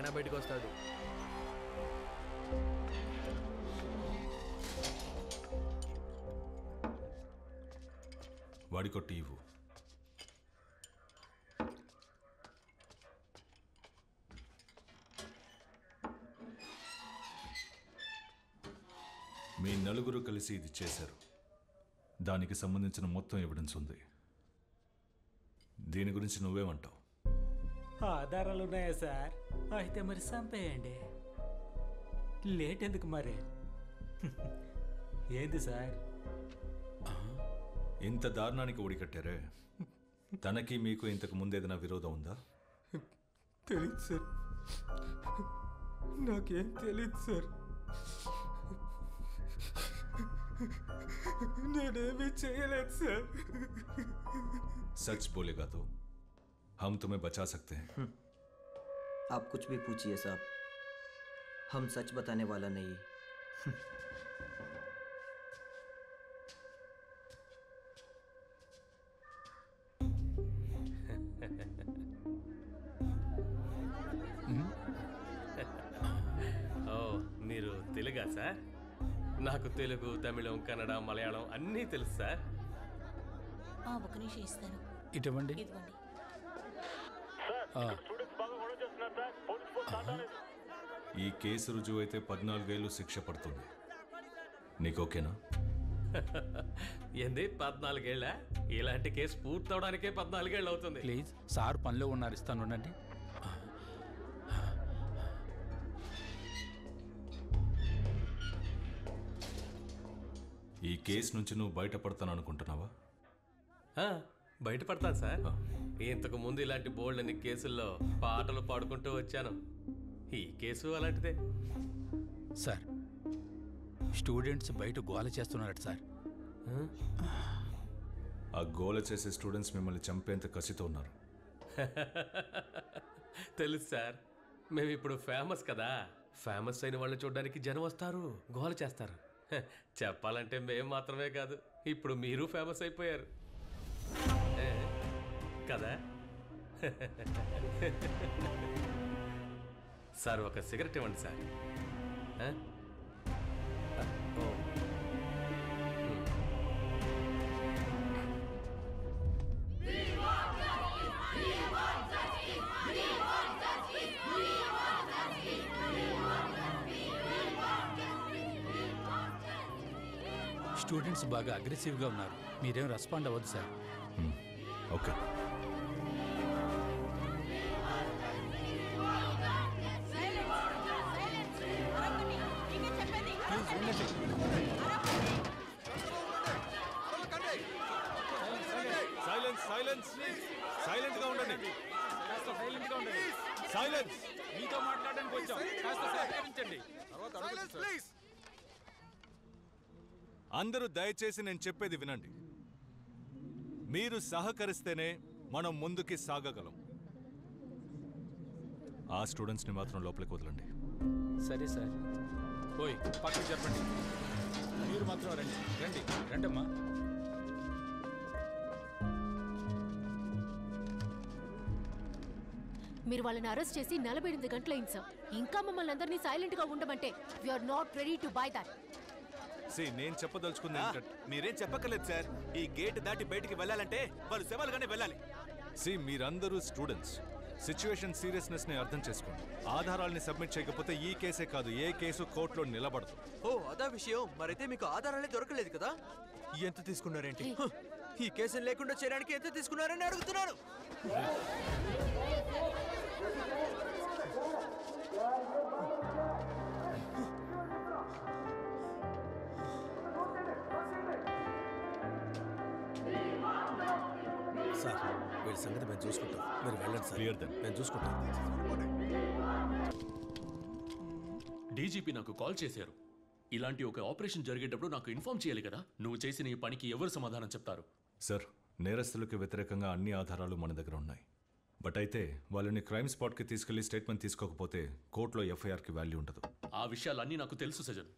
ఎలాగైనా బయటకు వస్తాడు. వాడి కొట్టి ఇవ్వు. మీ నలుగురు కలిసి ఇది చేశారు. దానికి సంబంధించిన మొత్తం ఎవిడెన్స్ ఉంది. దీని గురించి నువ్వేమంటావు? ఆధారాలు ఉన్నాయా సార్? అయితే మరి చంపేయండి. లేట్ ఎందుకు మరి? ఏంది సార్ ఇంత దారుణానికి ఒడికట్టారే? తనకి మీకు ఇంతకు ముందేదైనా విరోధం ఉందా? తెలీదు సార్, నాకేం తెలీదు సార్. నేనేమీ చేయలేదు సార్. सच बोलेगा तो हम तुम्हें बचा सकते हैं. आप कुछ भी पूछिए साहब, हम सच बताने वाला नहीं. ఓ మీరు తెలుగా సార్? నాకు తెలుగు, తమిళం, కన్నడ, మలయాళం అన్నీ తెలుసు సార్. ఒక నిమిషం ఇస్తాను. ఇటువంటి ఇదిగోండి. ఈ కేసు రుజువు అయితే 14 ఏళ్ళు శిక్ష పడుతుంది. నీకు ఓకేనా? ఏంది 14 ఏళ్ళ? ఇలాంటి కేసు పూర్తవడానికే 14 ఏళ్ళు అవుతుంది. ప్లీజ్ సార్ పనిలో ఉన్నారు, ఇస్తాను ఉండండి. ఈ కేసు నుంచి నువ్వు బయటపడతాను అనుకుంటున్నావా? బయటపడతాను సార్. ఇంతకు ముందు ఇలాంటి బోల్డని కేసుల్లో పాటలు పాడుకుంటూ వచ్చాను. ఈ కేసు అలాంటిదే. సార్ స్టూడెంట్స్ బయట గోల చేస్తున్నారట సార్. ఆ గోల చేసే స్టూడెంట్స్ మిమ్మల్ని చంపేంత కసితో ఉన్నారు. తెలుసు సార్, మేము ఇప్పుడు ఫేమస్ కదా. ఫేమస్ అయిన వాళ్ళని చూడడానికి జనం వస్తారు, గోల చేస్తారు. చెప్పాలంటే మేము మాత్రమే కాదు, ఇప్పుడు మీరు ఫేమస్ అయిపోయారు కదా. సార్ ఒక సిగరెట్ ఇవ్వండి సార్. స్టూడెంట్స్ బాగా అగ్రెసివ్గా ఉన్నారు, మీరేం రెస్పాండ్ అవ్వద్దు sir. Okay. Silence silence silent గా ఉండండి. సైలెన్స్. మీతో మాట్లాడడానికి వచ్చాం, కాస్త సహకరించండి. అందరూ దయచేసి నేను చెప్పేది వినండి. మీరు సహకరిస్తేనే మనం ముందుకి సాగగలం. ఆ స్టూడెంట్స్ని మాత్రం లోపలికి వదలండి. సరే సార్. ఓయ్ పక్కకి చెప్పండి. మీరు మాత్రం రండి రండి రండమ్మా. మీరు వాళ్ళని అరెస్ట్ చేసి 48 గంటలైంది సార్. ఇంకా మమ్మల్ని అందరినీ సైలెంట్ గా ఉండమంటే we are not ready to buy that. నేను చెప్పదలుచుకుంది మీరేం చెప్పక్కర్లేదు సార్. ఈ గేట్ దాటి బయటికి వెళ్ళాలంటే వాళ్ళు శవాలుగానే వెళ్ళాలి. మీరందరూ స్టూడెంట్స్, సిచ్యువేషన్ సీరియస్నెస్ ని అర్థం చేసుకోండి. ఆధారాలని సబ్మిట్ చేయకపోతే ఈ కేసే కాదు, ఏ కేసు కోర్టులో నిలబడదు. ఓ అదా విషయం. మరైతే మీకు ఆధారాలే దొరకలేదు కదా? ఎంత తీసుకున్నారేంటి? ఈ కేసుని లేకుండా చేయడానికి ఎంత తీసుకున్నారని అడుగుతున్నాను. సార్ వీళ్ళ సంగతి మేము చూసుకుంటాం, మీరు వెళ్ళండి సార్. Clear then. మేము చూసుకుంటాం. డీజీపీ నాకు కాల్ చేశారు. ఇలాంటి ఒక ఆపరేషన్ జరిగేటప్పుడు నాకు ఇన్ఫార్మ్ చేయాలి కదా. నువ్వు చేసిన ఈ పనికి ఎవరు సమాధానం చెప్తారు? సార్, నేరస్తులకు వ్యతిరేకంగా అన్ని ఆధారాలు మన దగ్గర ఉన్నాయి. బట్ అయితే వాళ్ళని క్రైమ్ స్పాట్కి తీసుకెళ్లి స్టేట్మెంట్ తీసుకోకపోతే కోర్టులో ఎఫ్ఐఆర్కి వాల్యూ ఉండదు. ఆ విషయాలన్నీ నాకు తెలుసు సజన్.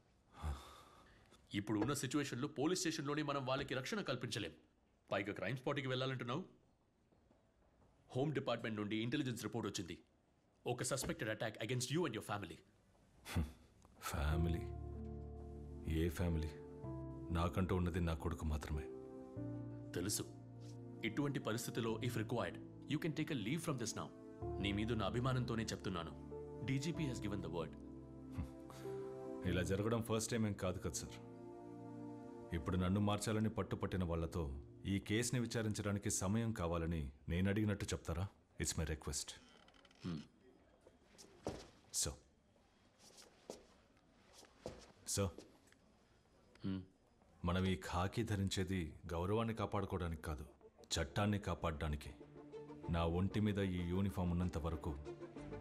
ఇప్పుడు ఉన్న సిచ్యువేషన్లో పోలీస్ స్టేషన్లోనే మనం వాళ్ళకి రక్షణ కల్పించలేం. పైగా క్రైమ్ స్పాట్కి వెళ్ళాలంటున్నావు. హోమ్ డిపార్ట్మెంట్ నుండి ఇంటెలిజెన్స్ రిపోర్ట్ వచ్చింది. ఒక suspected attack against you and your family. Family? ఏ ఫ్యామిలీ? నాకంటూ ఉన్నది నా కొడుకు మాత్రమే. తెలుసు. ఇటువంటి పరిస్థితిలో if required you can take a leave from this now. నీ మీదున్న అభిమానంతోనే చెప్తున్నాను. DGP has given the word. ఇలా జరగడం ఫస్ట్ టైం ఏం కాదు కదా సార్. ఇప్పుడు నన్ను మార్చాలని పట్టుపట్టిన వాళ్లతో ఈ కేసుని విచారించడానికి సమయం కావాలని నేను అడిగినట్టు చెప్తారా? It's my request. సో మనం ఈ ఖాకీ ధరించేది గౌరవాన్ని కాపాడుకోవడానికి కాదు, చట్టాన్ని కాపాడడానికి. నా ఒంటి మీద ఈ యూనిఫామ్ ఉన్నంత వరకు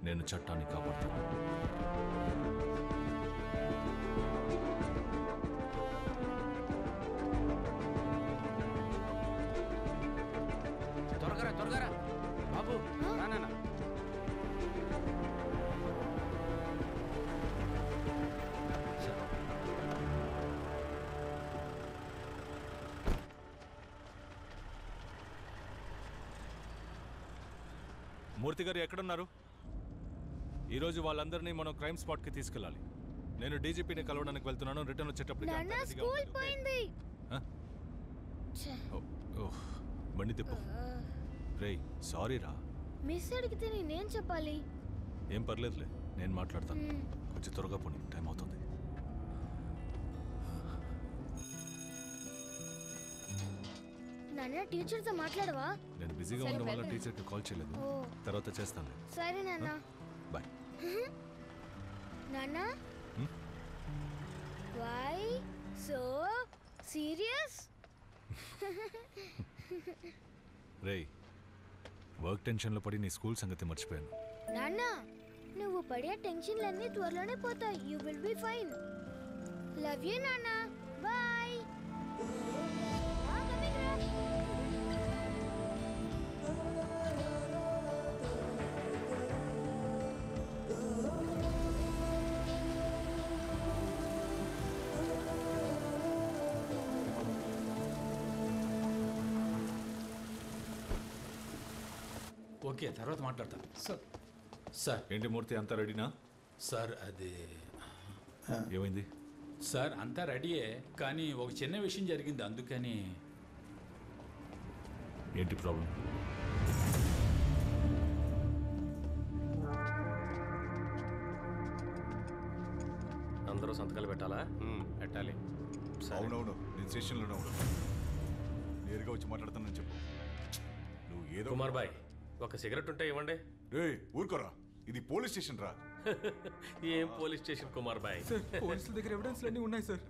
నేను చట్టాన్ని కాపాడుతాను. త్వరగా బాబు, నాన్న. మూర్తి గారు ఎక్కడున్నారు? ఈరోజు వాళ్ళందరినీ మనం క్రైమ్ స్పాట్కి తీసుకెళ్ళాలి. నేను డీజీపీని కలవడానికి వెళ్తున్నాను. రిటర్న్ వచ్చేటప్పుడు బండి తిప్పు. రేయ్ సారీ రా. మిస్ అడిగితే నేనేం చెప్పాలి? ఏం పర్లేదులే, నేను మాట్లాడతాను. కొంచెం త్వరగా పోనీ, టైం అవుతుంది. నాన్న టీచర్తో మాట్లాడవా? నేను బిజీగా ఉండడం వల్ల టీచర్కి కాల్ చేయలేదు. తర్వాత చేస్తాను. సరే నాన్న. బాయ్. నాన్న, వై సో సీరియస్? రేయ్, వర్క్ టెన్షన్లో పడి నీ స్కూల్ సంగతి మర్చిపోయాను. నాన్న, నువ్వు పడే టెన్షన్లన్నీ త్వరలోనే పోతాయి. You will be fine. Love you నాన్న. బాయ్. ఓకే, తర్వాత మాట్లాడతాను. సార్ ఏంటి మూర్తి, అంతా రెడీనా? సార్ అది ఏమైంది? సార్ అంతా రెడీయే, కానీ ఒక చిన్న విషయం జరిగింది, అందుకని. ఏంటి ప్రాబ్లం? అందరూ సంతకాలు పెట్టాలా? పెట్టాలి. అవునవును, నేను స్టేషన్లోనే ఉన్నాను. నేరుగా వచ్చి మాట్లాడతానని చెప్పు. నువ్వు ఏదో కుమార్ బాయ్, ఒక సిగరెట్ ఉంటే ఇవ్వండి. రే ఊరుకోరా, ఇది పోలీస్ స్టేషన్ రా. ఏం police station Kumar boy? Sir, పోలీసుల దగ్గర ఎవిడెన్స్ అన్నీ ఉన్నాయి సార్.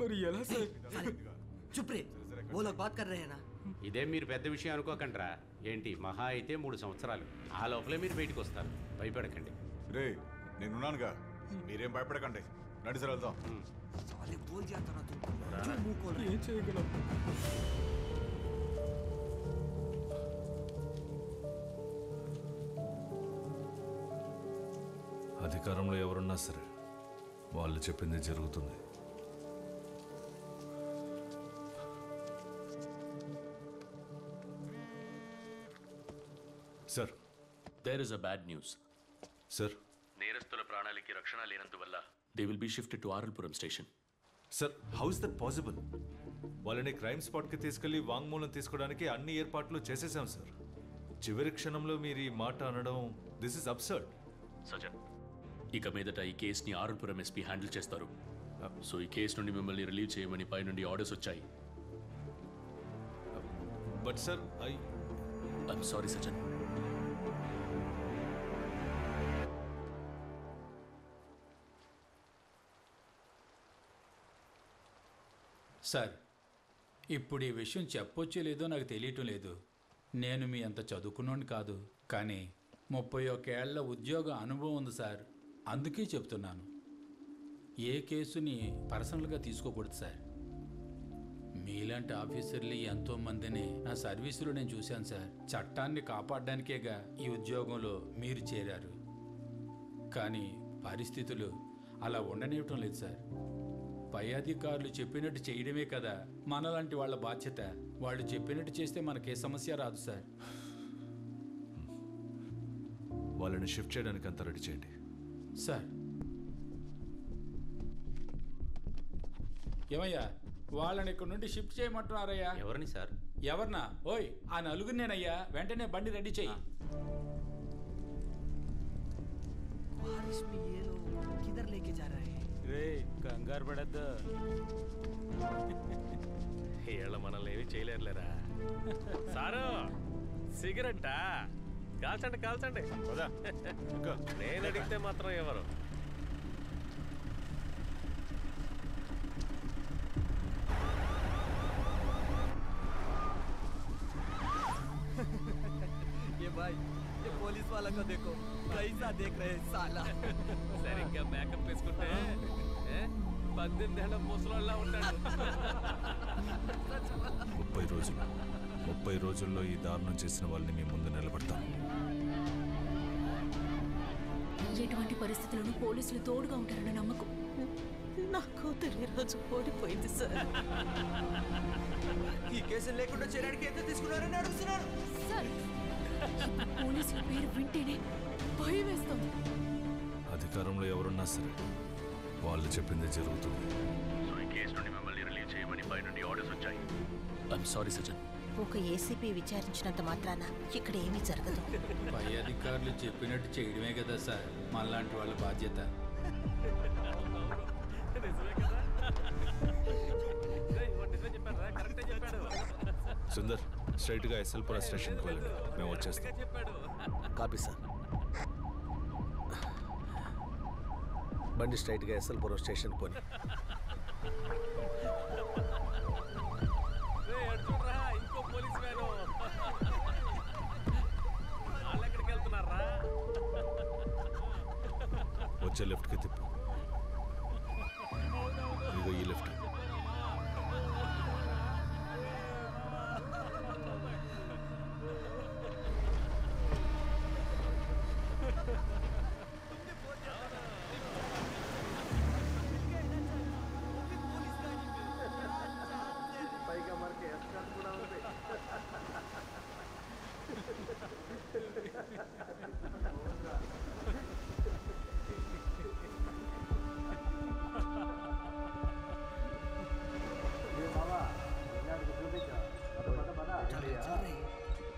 మరి ఎలా సార్? చుప్ రే, वो लोग बात कर रहे हैं ना. ఇదే మీరు పెద్ద విషయం అనుకోకండిరా. ఏంటి మహా అయితే 3 సంవత్సరాలు. ఆ లోపలే మీరు బయటకు వస్తారు. భయపడకండి. రే నేనున్నానుగా, మీరేం భయపడకండి. రండి సార్, వెళ్దాం. ఏం చేయగలం? అధికారంలో ఎవరున్నా సరే వాళ్ళు చెప్పింది జరుగుతుంది. Sir, there is a bad news. Sir, నేరస్తుల ప్రాణాలకి రక్షణ లేనందువల్ల they will be shifted to RL Puram station. Sir, how is that possible? వాళ్ళని క్రైమ్ స్పాట్కి తీసుకెళ్లి వాంగ్మూలం తీసుకోవడానికి అన్ని ఏర్పాట్లు చేసేసాం సార్. చివరి క్షణంలో మీరు ఈ మాట అనడం, దిస్ ఇస్ అబ్సర్డ్. సజన్, ఇక మీదట ఈ కేసుని ఆర్ఎల్పురం ఎస్పీ హ్యాండిల్ చేస్తారు. సో ఈ కేసు నుండి మిమ్మల్ని రిలీవ్ చేయమని పై నుండి ఆర్డర్స్ వచ్చాయి. But sir, I'm sorry Sajan. Sir, ఇప్పుడు ఈ విషయం చెప్పొచ్చో లేదో నాకు తెలియటం లేదు. నేను మీ అంత చదువుకున్నోని కాదు, కానీ 31 ఏళ్ల ఉద్యోగ అనుభవం ఉంది సార్. అందుకే చెప్తున్నాను, ఏ కేసుని పర్సనల్గా తీసుకోకూడదు సార్. మీలాంటి ఆఫీసర్లు ఎంతోమందిని నా సర్వీసులో నేను చూశాను సార్. చట్టాన్ని కాపాడడానికేగా ఈ ఉద్యోగంలో మీరు చేరారు. కానీ పరిస్థితులు అలా ఉండనివ్వటం లేదు సార్. పై అధికారులు చెప్పినట్టు చేయడమే కదా మనలాంటి వాళ్ళ బాధ్యత. వాళ్ళు చెప్పినట్టు చేస్తే మనకే సమస్య రాదు సార్. వాళ్ళని షిఫ్ట్ చేయడానికి అంతా రెడీ చేయండి. సార్. ఏమయ్యా వాళ్ళని ఇక్కడ నుండి షిఫ్ట్ చేయమంటున్నారయ్యా? ఎవరిని సార్? ఎవరినా? ఓయ్ ఆ నలుగురినేనయ్యా. వెంటనే బండి రెడీ చెయ్యి. కంగారు పడద్దు, వీళ్ళ మనల్ని ఏమి చేయలేరులేరా. సారు సిగరెట్టా? కాల్చండి కాల్చండి. నేను అడిగితే మాత్రం ఎవరు? ये भाई, ये पुलिस वाला को देखो कैसा देख रहे हैं साला. సరిగ్గా మేకప్ వేసుకుంటే 18 ఏళ్ల ముసలోళ్ళ ఉంటాడు. 30 రోజుల్లో ఈ దారుణం చేసిన వాళ్ళని మీ ముందు నిలబడతాను. ఎటువంటి పరిస్థితులను పోలీసులు తోడుగా ఉంటారన్న నమ్మకం. నా కూతురు ఈ రోజు ఓడిపోయింది సార్. ఈ కేసు లేకుండా చేయడానికి ఎంత తీసుకున్నారని అడుగుతున్నారు సార్. పోలీసుల పేరు వింటేనే భయం వేస్తుంది. అధికారంలో ఎవరున్నా సరే వాళ్ళు చెప్పిందే జరుగుతుంది. సో ఈ కేసు నుండి మిమ్మల్ని రిలీవ్ చేయమని పై నుండి ఆర్డర్స్ వచ్చాయి. I'm sorry Sajjan. ఒక ఏసీపీ విచారించినంత మాత్రాన ఇక్కడ ఏమీ జరగదు. పై అధికారులు చెప్పినట్టు చేయడమే కదా సార్ మనలాంటి వాళ్ళ బాధ్యత. సుందర్, స్ట్రైట్గా ఎస్ఎల్పుర స్టేషన్కి వెళ్ళండి. మేము వచ్చేస్తాం. Copy sir. బండి స్ట్రైట్గా ఎస్ఎల్పురం స్టేషన్ పోని. ఇంకో పోలీస్ వ్యాను. వాళ్ళు ఎక్కడికి వెళ్తున్నారా? వచ్చే లెఫ్ట్కి తిప్పు. ఇదిగో ఈ లెఫ్ట్.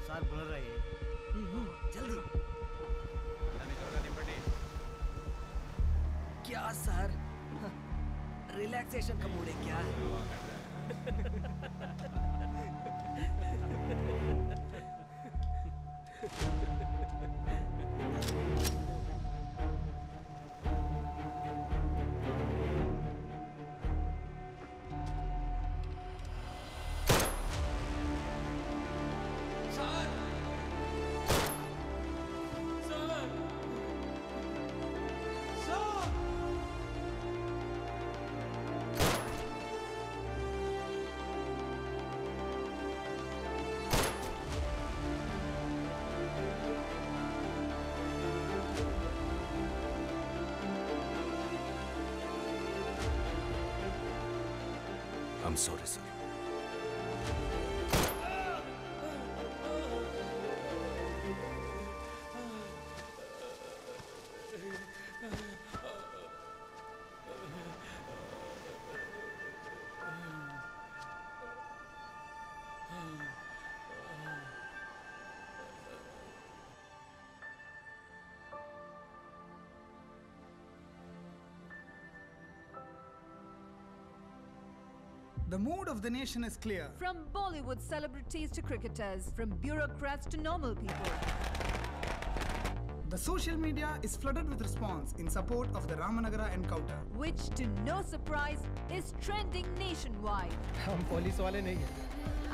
साल बोल रहे हैं जल्दी क्या सर रिलैक्सेशन का मूड है क्या? I'm sorry, sir. The mood of the nation is clear. From Bollywood celebrities to cricketers, from bureaucrats to normal people. The social media is flooded with response in support of the Ramanagara encounter. Which, to no surprise, is trending nationwide. हम police वाले नहीं हैं.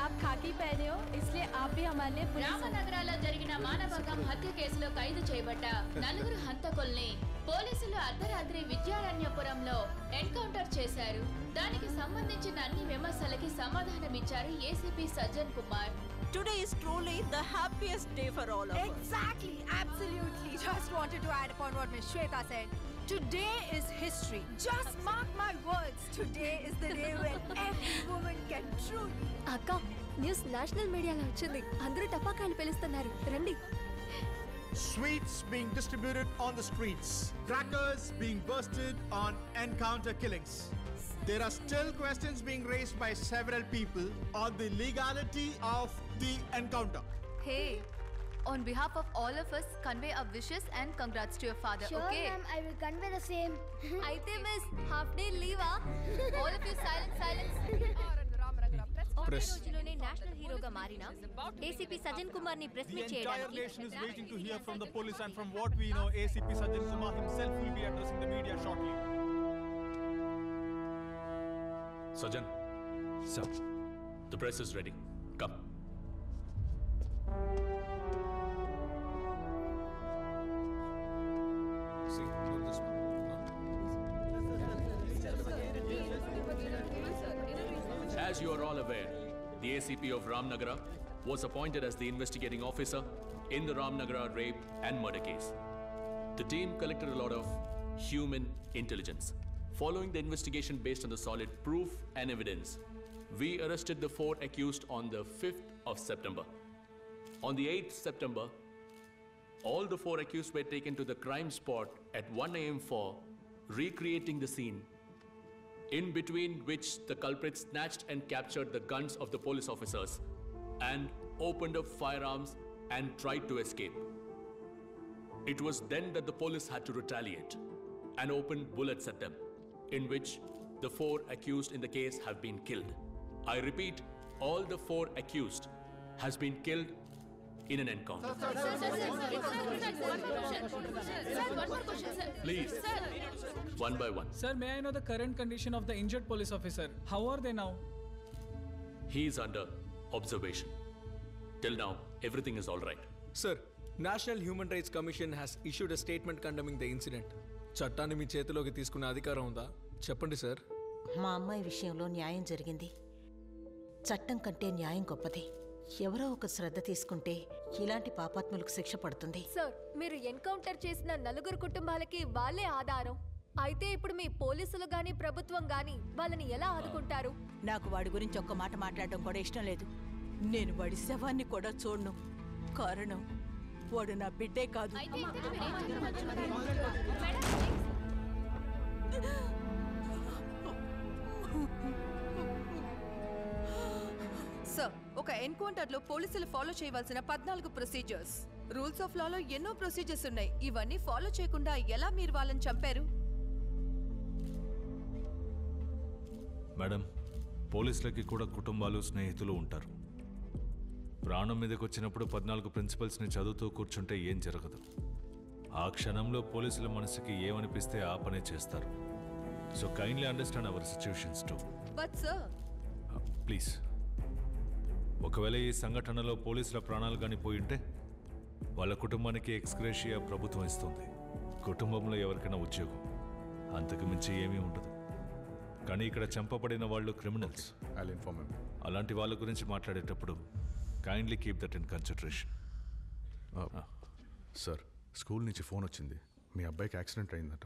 आप खाकी पहने हो, इसलिए आप भी हमारे लिए पुलिस हो. రామనగరాలో జరిగిన మానభంగం హత్య కేసులో ఖైదు చేయబడ్డ నలుగురు హంతకుల్ని పోలీసులు అర్ధరాత్రి విద్యారణ్యపురంలో ఎన్కౌంటర్ చేశారు. దానికి సంబంధించిన అన్ని విమర్శలకి సమాధానమిచ్చారు ACP Sajjan Kumar. Today is truly the happiest day for all of us. Exactly, absolutely. Just wanted to add upon what Ms. Shweta said. Today is history. Just mark my words. Today is the day when every woman can truly. అక్క, news national మీడియాలో వచ్చింది. అందరూ టపాకాయలు పేలుస్తున్నారు. రండి. Sweets being distributed on the streets. Crackers being bursted on encounter killings. There are still questions being raised by several people on the legality of the encounter. Hey, on behalf of all of us, convey our wishes and congrats to your father, Sure, okay? ma'am, I will convey the same. Aithe miss, half day leave all of you silence. ఒకే రోజులోనే national హీరోగా మారిన ACP సజన్ కుమార్ ని press The meet entire చేయడానికి nation is waiting to hear from the police, and from what we know, ACP Sajan Kumar himself will be addressing the media shortly. Sajan. Sir. The press is ready. Come. As you are all aware, the ACP of Ramnagara was appointed as the investigating officer in the Ramnagara rape and murder case. The team collected a lot of human intelligence. Following the investigation based on the solid proof and evidence, we arrested the 4 accused on the 5th of September. On the 8th September, all the 4 accused were taken to the crime spot at 1 a.m. for recreating the scene, in between which the culprits snatched and captured the guns of the police officers and opened up firearms and tried to escape. It was then that the police had to retaliate and open bullets at them, in which the 4 accused in the case have been killed. I repeat, all the 4 accused has been killed in an encounter. Please, one by one. Sir, may I know the current condition of the injured police officer? How are they now? He is under observation. Till now, everything is all right. Sir, National Human Rights Commission has issued a statement condemning the incident. చట్టాన్ని మీ చేతిలోకి తీసుకునే అధికారం ఉందా? చెప్పండి sir. మా అమ్మాయి విషయంలో న్యాయం జరిగింది. చట్టం కంటే న్యాయం గొప్పది. ఎవరో ఒక శ్రద్ధ తీసుకుంటే ఇలాంటి పాపాత్ములకు శిక్ష పడుతుంది. సార్, మీరు ఎన్కౌంటర్ చేసిన 4 కుటుంబాలకి వాళ్ళే ఆధారం. అయితే ఇప్పుడు మీ పోలీసులు గాని ప్రభుత్వం గాని వాళ్ళని ఎలా ఆదుకుంటారు? నాకు వాడి గురించి ఒక్క మాట మాట్లాడడం కూడా ఇష్టం లేదు. నేను వాడి శవాన్ని కూడా చూడను. కారణం వాడు నా బిడ్డే కాదు. సార్, ఒక ఎన్కౌంటర్ లో పోలీసులు ఫాలో చేయవలసిన 14 ప్రొసీజర్స్, రూల్స్ ఆఫ్ లాలో ఎన్నో ప్రొసీజర్స్ ఉన్నాయి. ఇవన్నీ ఫాలో చేయకుండా ఎలా మీరు వాళ్ళని చంపారు? మేడం, పోలీసులకి కూడా కుటుంబాలు స్నేహితులు ఉంటారు. ప్రాణం మీదకి వచ్చినప్పుడు 14 ప్రిన్సిపల్స్ని చదువుతూ కూర్చుంటే ఏం జరగదు. ఆ క్షణంలో పోలీసుల మనసుకి ఏమనిపిస్తే ఆ పనే చేస్తారు. So kindly understand our situations to. But sir, please, ఒకవేళ ఈ సంఘటనలో పోలీసుల ప్రాణాలు కానీ పోయి ఉంటే వాళ్ళ కుటుంబానికి ఎక్స్గ్రేషియా ప్రభుత్వం ఇస్తుంది. కుటుంబంలో ఎవరికైనా ఉద్యోగం, అంతకు మించి ఏమీ ఉండదు. కానీ ఇక్కడ చంపబడిన వాళ్ళు క్రిమినల్స్. అలాంటి వాళ్ళ గురించి మాట్లాడేటప్పుడు kindly keep that in consideration. Sir, school నుంచి ఫోన్ వచ్చింది. మీ అబ్బాయికి యాక్సిడెంట్ అయిందట.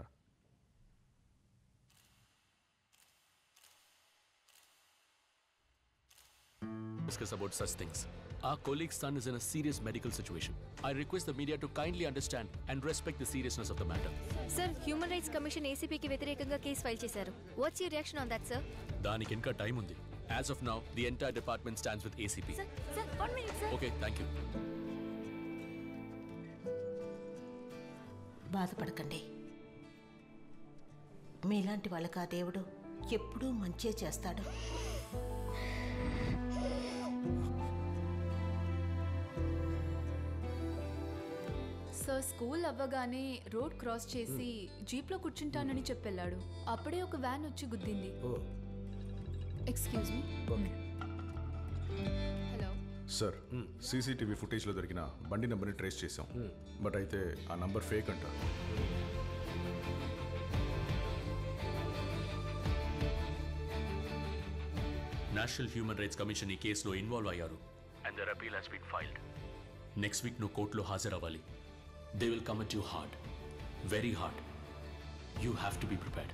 Discuss about such things. Our colleague's son is in a serious medical situation. I request the media to kindly understand and respect the seriousness of the matter. Sir, human rights commission ఏసీపీకి వ్యతిరేకంగా కేసు file చేశారు. What's your reaction on that sir? దానికి ఇంకా time ఉంది. As of now, the entire department stands with ACP. Sir, 1 minute sir. Okay, thank you. బాధపడకండి. మీలాంటి వాళ్ళకి ఆ దేవుడు ఎప్పుడూ మంచే చేస్తాడు. సార్, స్కూల్ అవ్వగానే రోడ్ క్రాస్ చేసి జీప్లో కూర్చుంటానని చెప్పెళ్ళాడు. అప్పుడే ఒక వ్యాన్ వచ్చి గుద్దింది. Excuse me. Hello sir, CCTV ఫుటేజ్లో దొరికిన బండి నెంబర్ని ట్రేస్ చేసాం. బట్ అయితే ఆ నంబర్ ఫేక్ అంట. నేషనల్ హ్యూమన్ రైట్స్ కమిషన్ ఈ కేసులో ఇన్వాల్వ్ అయ్యారు. And their appeal has been filed. Next week నువ్వు కోర్టులో హాజరవ్వాలి. They will come at you hard. Very hard. You have to be prepared.